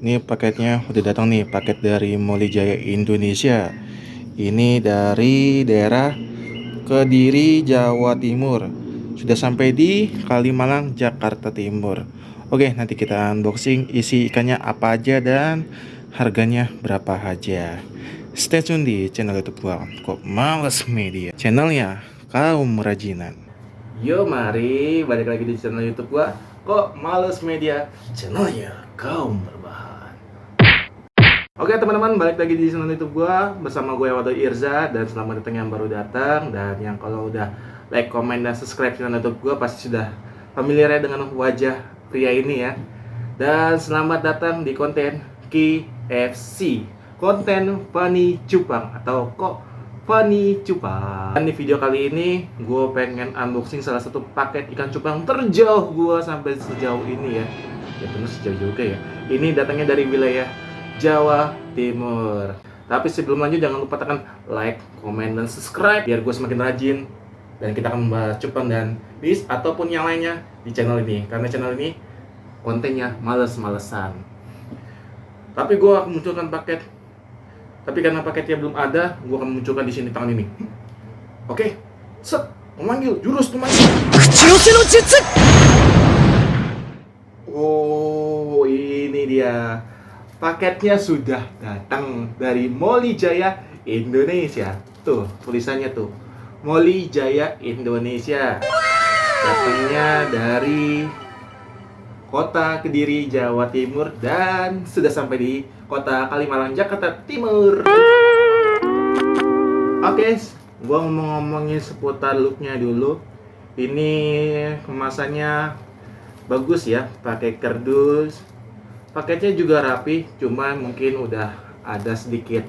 Ini paketnya udah datang nih, paket dari Moli Jaya Indonesia. Ini dari daerah Kediri, Jawa Timur. Sudah sampai di Kalimalang, Jakarta Timur. Oke, nanti kita unboxing isi ikannya apa aja dan harganya berapa aja. Stay tune di channel YouTube gua, Kok Males Media. Channelnya kaum rajinan. Yo, mari balik lagi di channel YouTube gua, Kok Males Media. Channelnya kaum berbahan. Oke teman-teman, balik lagi di channel YouTube gua bersama gue Wado Irza, dan selamat datang yang baru datang, dan yang kalau udah like, komen, dan subscribe channel YouTube gua pasti sudah familiar ya dengan wajah pria ini ya. Dan selamat datang di konten KFC, konten Fani Cupang atau Kok Fani Cupang. Dan di video kali ini gue pengen unboxing salah satu paket ikan cupang terjauh gue sampai sejauh ini ya. Ya bener, sejauh juga ya. Ini datangnya dari wilayah Jawa Timur. Tapi sebelum lanjut jangan lupa tekan like, komen, dan subscribe biar gue semakin rajin dan kita akan membahas cupang dan bis ataupun yang lainnya di channel ini, karena channel ini kontennya males-malesan. Tapi gue akan munculkan paket. Tapi karena paketnya belum ada, gue akan munculkan di sini tangan ini. Oke, set, memanggil jurus memanggil. Oh, ini dia. Paketnya sudah datang dari Moli Jaya Indonesia. Tuh, tulisannya tuh. Moli Jaya Indonesia. Datangnya dari Kota Kediri, Jawa Timur, dan sudah sampai di Kota Kalimalang, Jakarta Timur. Oke, gua ngomongin seputar looknya dulu. Ini kemasannya bagus ya, pakai kardus. Paketnya juga rapi, cuma mungkin udah ada sedikit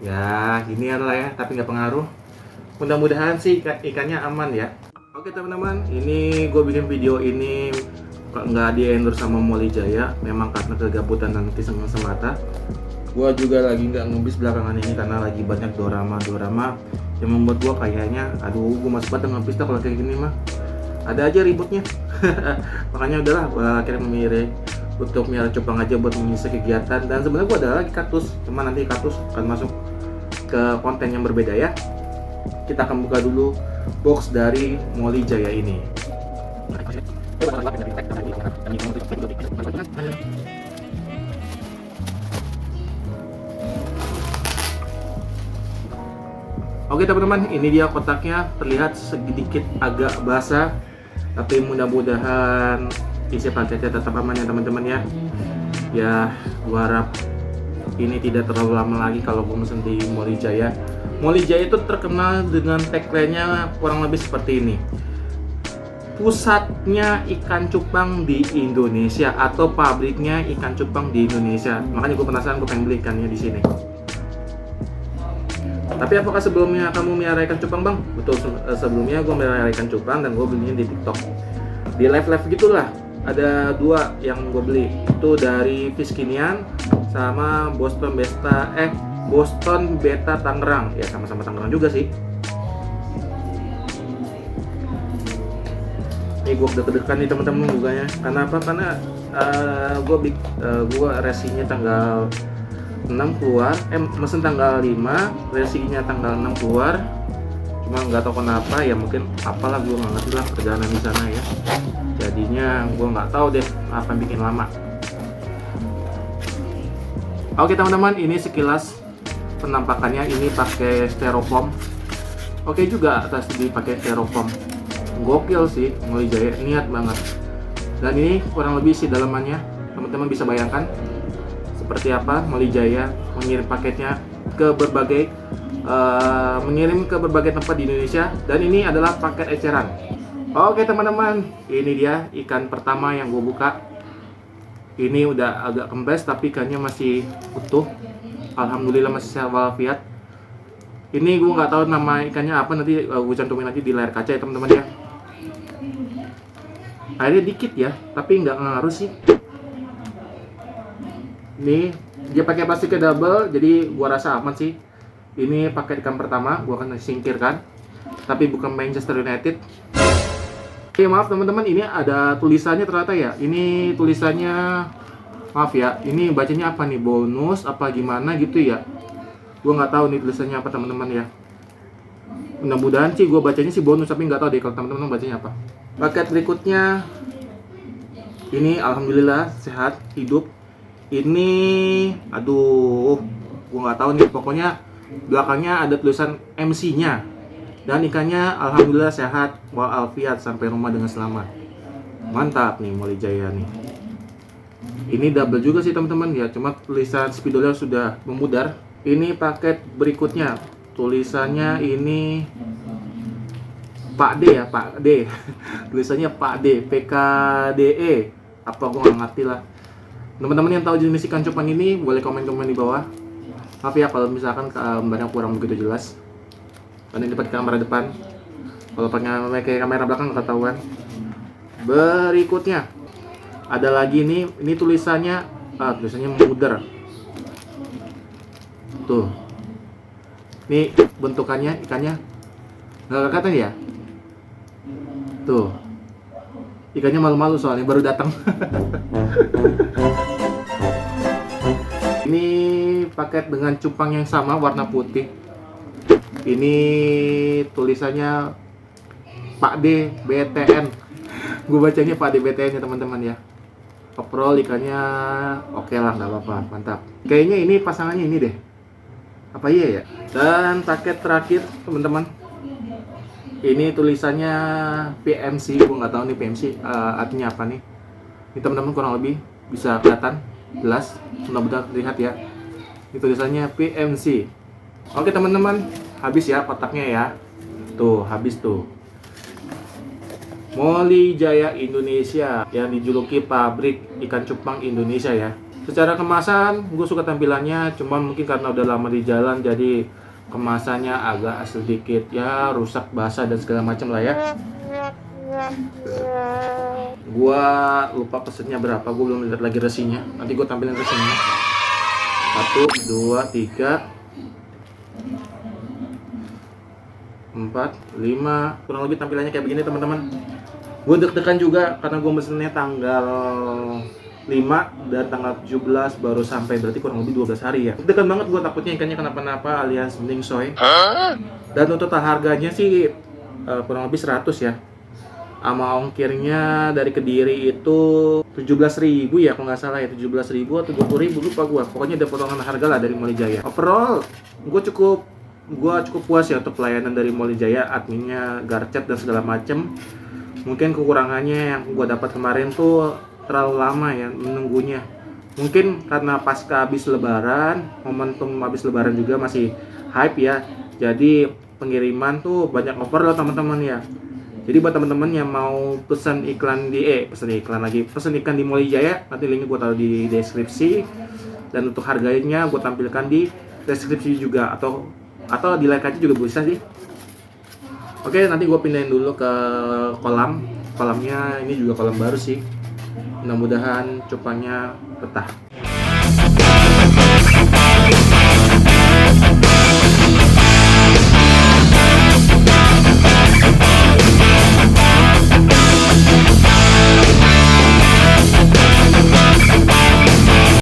ya ini lah ya, tapi nggak pengaruh. Mudah-mudahan sih ikannya aman ya. Oke teman-teman, ini gue bikin video ini nggak di endorse sama Moli Jaya, memang karena kegabutan dan kesenangan semata. Gue juga lagi nggak ngebis belakangan ini karena lagi banyak dorama yang membuat gue kayaknya, aduh gue masih pada ngebis dah kalau kayak gini mah. Ada aja ributnya. Makanya udahlah, gue akhirnya memilih untuk miara cupang aja buat mengisi kegiatan. Dan sebenarnya gue ada lagi kaktus, cuma nanti kaktus akan masuk ke konten yang berbeda ya. Kita akan buka dulu box dari Moli Jaya ini. Oke teman-teman, ini dia kotaknya. Terlihat sedikit agak basah, tapi mudah-mudahan isi paketnya tetap aman ya teman-teman ya. Ya, gua harap ini tidak terlalu lama lagi kalau gua mesen di Moli Jaya. Moli Jaya itu terkenal dengan tagline-nya kurang lebih seperti ini. Pusatnya ikan cupang di Indonesia, atau pabriknya ikan cupang di Indonesia. Makanya gue penasaran, gue pengen beli ikannya di sini. Tapi apakah sebelumnya kamu melihara ikan cupang bang? Betul, sebelumnya gue melihara ikan cupang dan gue belinya di TikTok. Di live gitulah. Ada dua yang gue beli, itu dari Fiskinian sama Boston Beta Tangerang. Ya sama-sama Tangerang juga sih. Ini gue deg-degan nih teman-teman bukanya. Karena apa? Karena gue resinya tanggal 6 keluar, mesen tanggal 5, resinya tanggal 6 keluar. Cuma nggak tahu kenapa ya, mungkin apalah, gue nggak ngerti lah perjalanan di sana ya. Jadinya gue nggak tahu deh apa yang bikin lama. Oke teman-teman, ini sekilas penampakannya. Ini pakai styrofoam. Oke juga atas dipakai styrofoam. Gokil sih, Moli Jaya niat banget. Dan ini kurang lebih isi dalamannya. Teman-teman bisa bayangkan seperti apa Moli Jaya mengirim paketnya ke berbagai tempat di Indonesia. Dan ini adalah paket eceran. Oke teman-teman, ini dia ikan pertama yang gue buka. Ini udah agak kempes tapi ikannya masih utuh. Alhamdulillah masih sehat walafiat. Ini gue nggak tahu nama ikannya apa, nanti gue cantumin nanti di layar kaca ya teman-teman ya. Airnya dikit ya, tapi nggak ngaruh sih. Nih, dia pakai plastiknya double, jadi gua rasa aman sih. Ini paket ikan pertama, gua akan singkirkan. Tapi bukan Manchester United. Oke, maaf teman-teman, ini ada tulisannya ternyata ya. Ini tulisannya Maaf ya, ini bacanya apa nih, bonus apa gimana gitu ya? Gue nggak tahu nih tulisannya apa teman-teman ya. Mudah-mudahan sih gue bacanya sih bonus, tapi nggak tahu deh kalau teman-teman bacanya apa. Paket berikutnya ini alhamdulillah sehat hidup. Ini aduh, gue nggak tahu nih, pokoknya belakangnya ada tulisan MC-nya dan ikannya alhamdulillah sehat walafiat sampai rumah dengan selamat. Mantap nih Moli Jaya nih. Ini double juga sih teman-teman ya, cuma tulisan spidolnya sudah memudar. Ini paket berikutnya, tulisannya ini Pak D ya, Pak D. Tulisannya Pak D, PKDE. Apa gue nggak ngerti lah. Teman-teman yang tahu jenis ikan cupang ini boleh komen-komen di bawah. Maaf ya kalau misalkan gambarnya kurang begitu jelas. Karena ini pakai kamera depan. Kalau pakai kamera belakang nggak ketahuan. Berikutnya ada lagi nih, ini tulisannya memudar. Tuh. Ini bentukannya ikannya nggak kelihatan ya? Tuh. Ikannya malu-malu soalnya baru datang. Ini paket dengan cupang yang sama warna putih. Ini tulisannya Pak D BTN. Gue bacanya Pak D BTN ya teman-teman ya. Overall ikannya oke lah, nggak apa-apa, mantap. Kayaknya ini pasangannya ini deh. Apa iya ya? Dan paket terakhir teman-teman. Ini tulisannya PMC, gue nggak tahu nih PMC artinya apa nih. Ini teman-teman kurang lebih bisa kelihatan jelas, mudah-mudahan terlihat ya. Ini tulisannya PMC. Oke teman-teman, habis ya kotaknya ya. Tuh, habis tuh. Moli Jaya Indonesia yang dijuluki pabrik ikan cupang Indonesia ya. Secara kemasan gue suka tampilannya, cuman mungkin karena udah lama di jalan jadi kemasannya agak sedikit ya rusak, basah dan segala macam lah ya. Gua lupa pesennya berapa, gue belum lihat lagi resinya. Nanti gue tampilin resinya. 1, 2, 3, 4, 5. Kurang lebih tampilannya kayak begini teman-teman. Gue deg-degan juga karena gue mesennya tanggal 5 dan tanggal 17 baru sampai, berarti kurang lebih 12 hari ya. Deg-degan banget gue, takutnya ikannya kenapa-napa alias mending soy. Dan untuk harganya sih kurang lebih 100 ya. Sama ongkirnya dari Kediri itu 17.000 ya kalau nggak salah ya, 17.000 atau 20.000 lupa gue. Pokoknya ada potongan harga lah dari Moli Jaya. Overall gue cukup puas ya untuk pelayanan dari Moli Jaya, adminnya garcet dan segala macem. Mungkin kekurangannya yang gue dapat kemarin tuh terlalu lama ya menunggunya. Mungkin karena pasca habis lebaran, momentum habis lebaran juga masih hype ya. Jadi pengiriman tuh banyak over loh teman-teman ya. Jadi buat teman-teman yang mau pesan iklan pesan ikan di Moli Jaya, nanti linknya gue taruh di deskripsi. Dan untuk harganya gue tampilkan di deskripsi juga, atau di like aja juga bisa sih. Oke, nanti gue pindahin dulu ke kolamnya. Ini juga kolam baru sih. Mudah-mudahan cupangnya betah.